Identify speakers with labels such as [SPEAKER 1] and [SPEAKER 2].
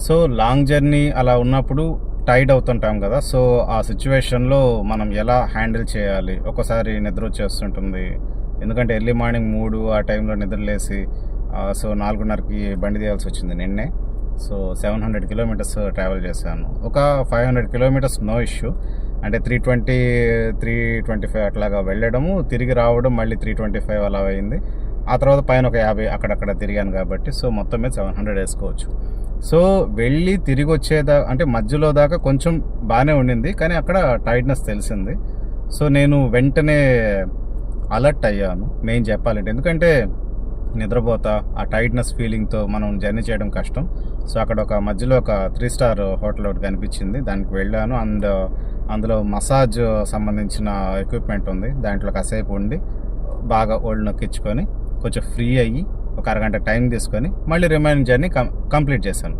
[SPEAKER 1] So long journey అలా ఉన్నప్పుడు tired అవుతుంటాం కదా. సో ఆ సిచ్యువేషన్లో మనం ఎలా హ్యాండిల్ చేయాలి? ఒక్కోసారి నిద్ర వచ్చేస్తుంటుంది, ఎందుకంటే ఎర్లీ మార్నింగ్ 3 ఆ టైంలో నిద్రలేసి సో 4:30కి బండి తీయాల్సి వచ్చింది నిన్నే. సో 700 కిలోమీటర్స్ ట్రావెల్ చేశాను. ఒక 500 కిలోమీటర్స్ నో ఇష్యూ, అంటే 320, 325 అట్లాగా వెళ్ళడము, తిరిగి రావడం మళ్ళీ 325 అలా అయింది. ఆ తర్వాత పైన ఒక 50 అక్కడక్కడ తిరిగాను కాబట్టి సో మొత్తం మీద 700 వేసుకోవచ్చు. సో వెళ్ళి తిరిగి వచ్చేదా అంటే మధ్యలో దాకా కొంచెం బాగానే ఉండింది, కానీ అక్కడ టైర్డ్నెస్ తెలిసింది. సో నేను వెంటనే అలర్ట్ అయ్యాను మెయిన్ చెప్పాలంటే, ఎందుకంటే నిద్రపోతా ఆ టైర్డ్నెస్ ఫీలింగ్తో మనం జర్నీ చేయడం కష్టం. సో అక్కడ ఒక మధ్యలో ఒక 3 స్టార్ హోటల్ ఒకటి కనిపించింది, దానికి వెళ్ళాను. అందులో మసాజ్ సంబంధించిన ఎక్విప్మెంట్ ఉంది, దాంట్లో కాసేపు ఉండి బాగా ఒళ్ళు నొక్కించుకొని కొంచెం ఫ్రీ అయ్యి ఒక అరగంట టైం తీసుకొని మళ్ళీ రిమైనింగ్ జర్నీ కంప్లీట్ చేశాను.